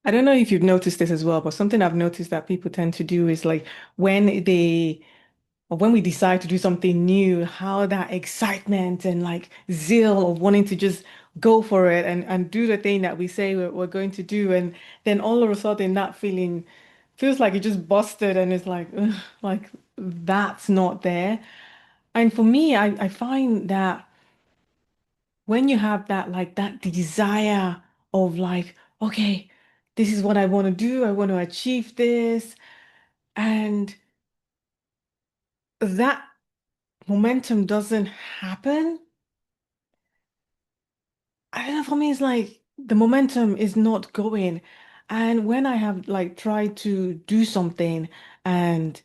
I don't know if you've noticed this as well, but something I've noticed that people tend to do is like when they or when we decide to do something new, how that excitement and like zeal of wanting to just go for it and do the thing that we say we're going to do, and then all of a sudden that feeling feels like it just busted and it's like, ugh, like that's not there. And for me, I find that when you have that like that desire of like, okay, this is what I want to do, I want to achieve this, and that momentum doesn't happen. I don't know, for me, it's like the momentum is not going. And when I have like tried to do something and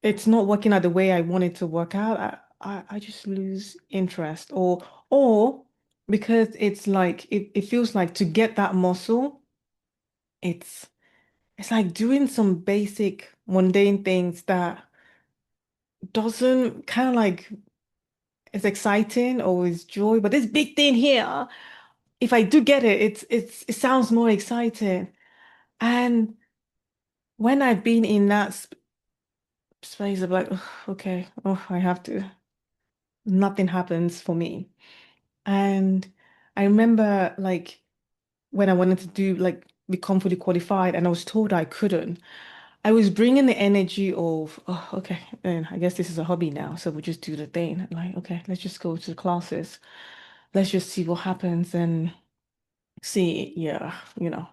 it's not working out the way I want it to work out, I just lose interest. Or because it's like it feels like to get that muscle, it's it's like doing some basic mundane things that doesn't kind of like it's exciting or it's joy, but this big thing here, if I do get it, it sounds more exciting. And when I've been in that space of like, "Ugh, okay, oh, I have to, nothing happens for me." And I remember like when I wanted to do like become fully qualified and I was told I couldn't. I was bringing the energy of, oh, okay, and I guess this is a hobby now, so we'll just do the thing. Like, okay, let's just go to the classes. Let's just see what happens and see, yeah,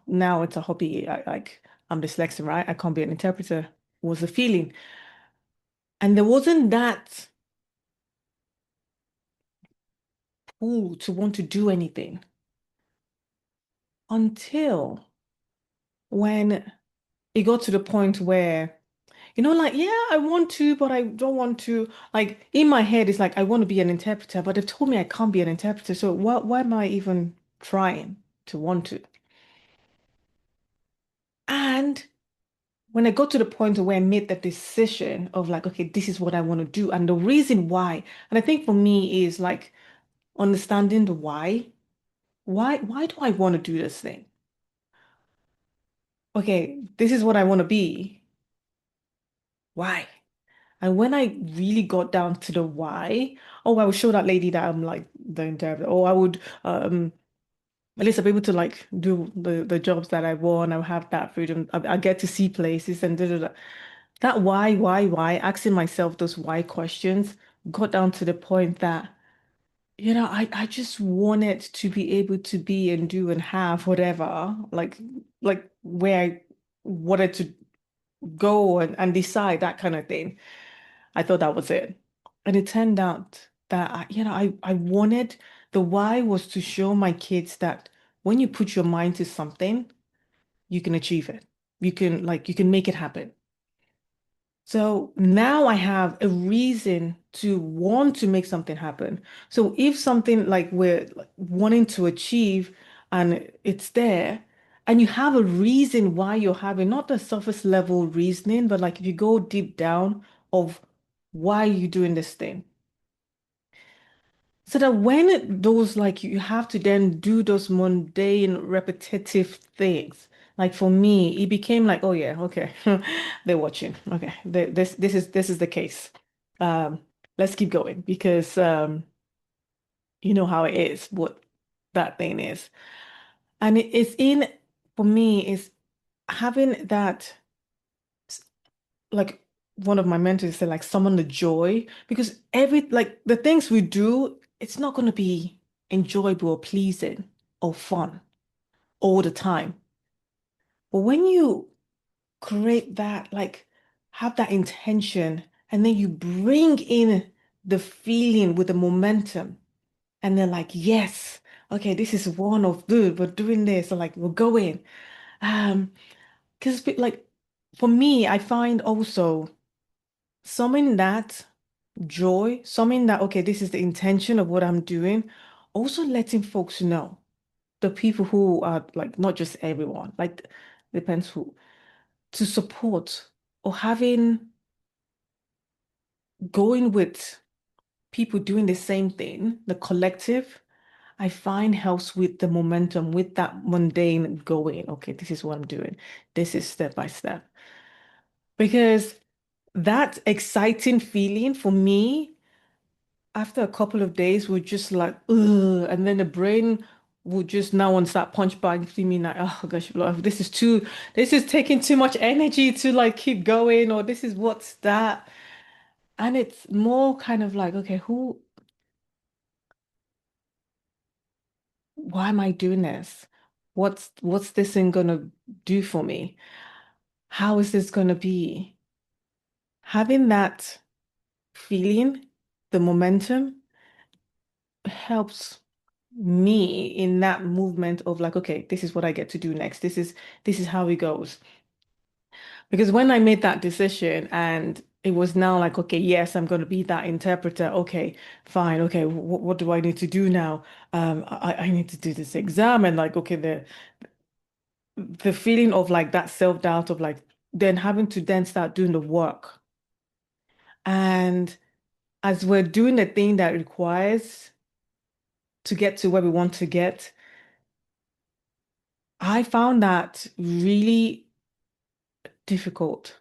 now it's a hobby. I'm dyslexic, right? I can't be an interpreter, was the feeling. And there wasn't that pull to want to do anything until when it got to the point where, like, yeah, I want to, but I don't want to. Like in my head, it's like I want to be an interpreter, but they've told me I can't be an interpreter. So why am I even trying to want to? And when I got to the point where I made the decision of like, okay, this is what I want to do, and the reason why, and I think for me is like understanding the why. Why do I want to do this thing? Okay, this is what I want to be. Why? And when I really got down to the why, oh, I would show that lady that I'm like the interpreter. Or I would at least I'll be able to like do the jobs that I want. I'll have that freedom. I get to see places and da, da, da. That why, asking myself those why questions got down to the point that, I just wanted to be able to be and do and have whatever, like where I wanted to go and decide that kind of thing. I thought that was it. And it turned out that I wanted the why was to show my kids that when you put your mind to something, you can achieve it. You can make it happen. So now I have a reason to want to make something happen. So if something like we're like, wanting to achieve and it's there, and you have a reason why you're having not the surface level reasoning, but like if you go deep down of why you're doing this thing. So that when those like you have to then do those mundane, repetitive things. Like for me, it became like, oh yeah, okay, they're watching. Okay, this is the case. Um, let's keep going because you know how it is, what that thing is, and it's in for me is having that like one of my mentors said like summon the joy because every like the things we do, it's not going to be enjoyable or pleasing or fun all the time. But when you create that, like have that intention and then you bring in the feeling with the momentum and they're like, yes, okay, this is one of good, we're doing this, or like we're going. Because like for me, I find also summing that joy, summing that, okay, this is the intention of what I'm doing. Also letting folks know, the people who are like, not just everyone, like depends who, to support or having going with people doing the same thing, the collective, I find helps with the momentum, with that mundane going. Okay, this is what I'm doing. This is step by step. Because that exciting feeling for me, after a couple of days, would just like, ugh, and then the brain would just now want to start punch bagging me like, oh gosh, Lord, this is taking too much energy to like keep going, or this is what's that. And it's more kind of like, okay, why am I doing this? What's this thing gonna do for me? How is this gonna be? Having that feeling, the momentum helps me in that movement of like, okay, this is what I get to do next. This is how it goes. Because when I made that decision and it was now like, okay, yes, I'm going to be that interpreter. Okay, fine. Okay, what do I need to do now? I need to do this exam and like, okay, the feeling of like that self-doubt of like then having to then start doing the work. And as we're doing the thing that requires to get to where we want to get, I found that really difficult.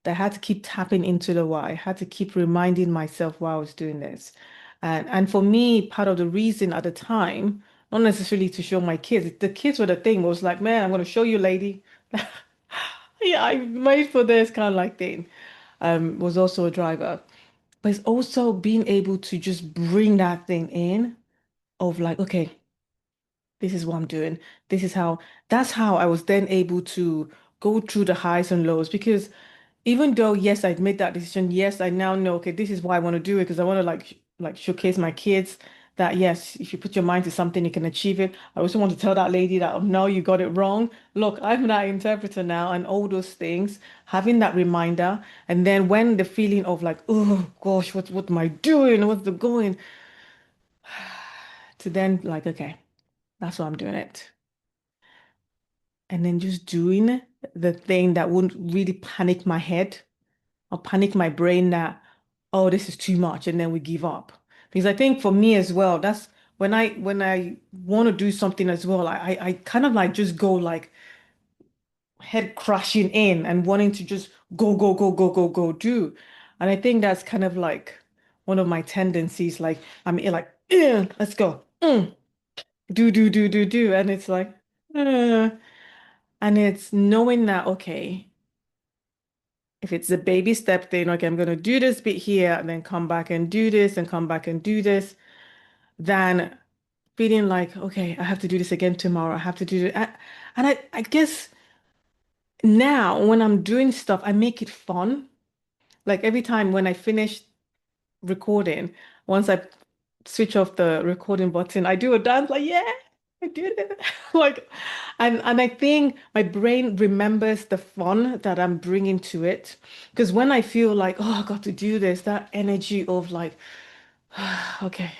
That I had to keep tapping into the why. I had to keep reminding myself why I was doing this. And for me, part of the reason at the time, not necessarily to show my kids, the kids were the thing, was like, man, I'm gonna show you, lady. Yeah, I'm made for this kind of like thing. Was also a driver. But it's also being able to just bring that thing in of like, okay, this is what I'm doing. This is how, that's how I was then able to go through the highs and lows because even though, yes, I'd made that decision, yes, I now know, okay, this is why I want to do it because I want to like showcase my kids that yes, if you put your mind to something, you can achieve it. I also want to tell that lady that, oh, no, you got it wrong. Look, I'm that interpreter now and all those things, having that reminder. And then when the feeling of like, oh gosh, what am I doing? What's the going? To then like, okay, that's why I'm doing it. And then just doing the thing that wouldn't really panic my head or panic my brain that, oh, this is too much, and then we give up. Because I think for me as well, that's when I want to do something as well, I kind of like just go like head crashing in and wanting to just go, go, go, go, go, go, do. And I think that's kind of like one of my tendencies. Like I'm like, let's go. Do, do, do, do, do. And it's like, uh, and it's knowing that, okay. If it's a baby step thing, okay, I'm going to do this bit here and then come back and do this and come back and do this, then feeling like, okay, I have to do this again tomorrow. I have to do it. And I guess now when I'm doing stuff, I make it fun. Like every time when I finish recording, once I switch off the recording button, I do a dance like, yeah, I did it. Like, and I think my brain remembers the fun that I'm bringing to it. Because when I feel like, oh, I got to do this, that energy of like, okay,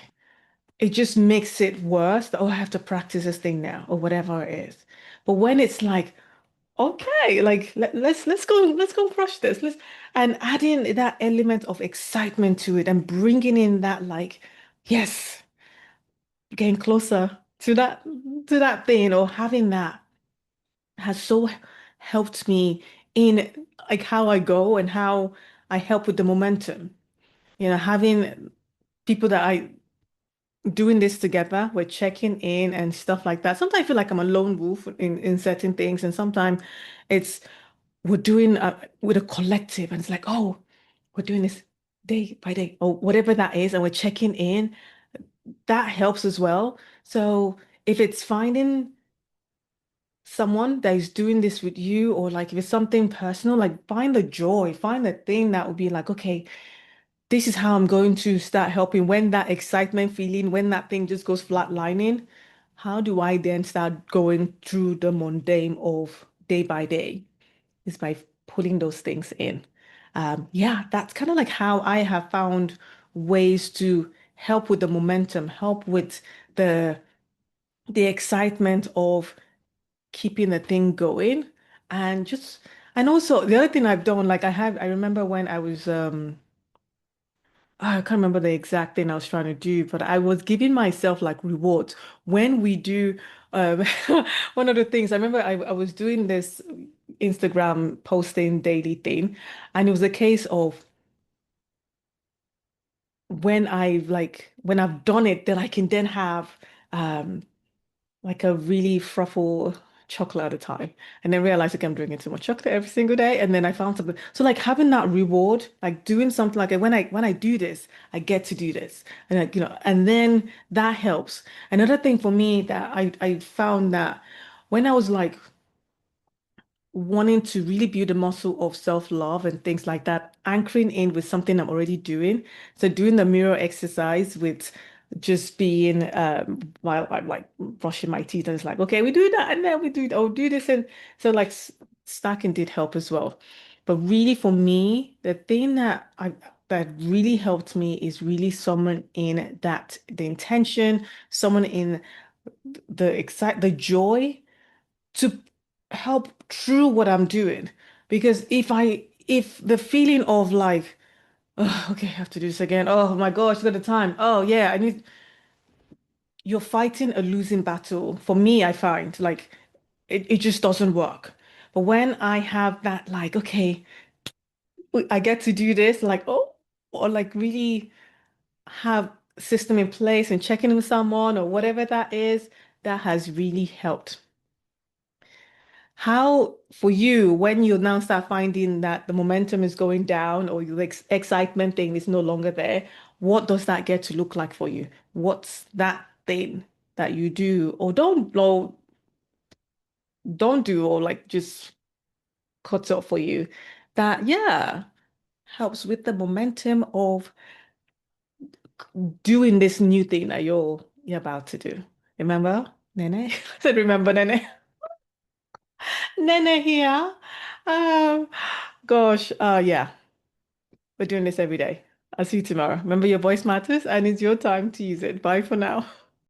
it just makes it worse. That, oh, I have to practice this thing now, or whatever it is. But when it's like, okay, like let's go crush this. Let's and adding that element of excitement to it and bringing in that like, yes, getting closer to that thing or having that has so helped me in like how I go and how I help with the momentum. Having people that I doing this together, we're checking in and stuff like that. Sometimes I feel like I'm a lone wolf in certain things, and sometimes it's we're doing with a collective, and it's like, oh, we're doing this day by day, or whatever that is, and we're checking in. That helps as well. So if it's finding someone that is doing this with you, or like if it's something personal, like find the joy, find the thing that would be like, okay, this is how I'm going to start helping when that excitement feeling, when that thing just goes flatlining. How do I then start going through the mundane of day by day? Is by putting those things in. Yeah, that's kind of like how I have found ways to help with the momentum, help with the the excitement of keeping the thing going, and also the other thing I've done, like I remember when I was I can't remember the exact thing I was trying to do, but I was giving myself like rewards when we do um one of the things I remember I was doing this Instagram posting daily thing, and it was a case of when I've done it, then I can then have um like a really fruffle chocolate at a time, and then realize like I'm drinking too much chocolate every single day, and then I found something. So like having that reward, like doing something like when I do this, I get to do this, and like and then that helps. Another thing for me that I found that when I was like wanting to really build a muscle of self-love and things like that, anchoring in with something I'm already doing. So doing the mirror exercise with just being while I'm like brushing my teeth and it's like, okay, we do that and then I'll do this. And so like stacking did help as well. But really for me, the thing that really helped me is really someone in that the intention, someone in the joy to help through what I'm doing. Because if the feeling of like, oh, okay, I have to do this again. Oh my gosh, look at the time. Oh yeah, you're fighting a losing battle. For me, I find like it just doesn't work. But when I have that, like, okay, I get to do this, like, oh, or like really have system in place and checking with someone or whatever that is, that has really helped. How, for you, when you now start finding that the momentum is going down or the excitement thing is no longer there, what does that get to look like for you? What's that thing that you do or don't do or like just cuts off for you that, yeah, helps with the momentum of doing this new thing that you're about to do. Remember, Nene? I said, remember, Nene? Nene here. Um, gosh, yeah. We're doing this every day. I'll see you tomorrow. Remember, your voice matters and it's your time to use it. Bye for now.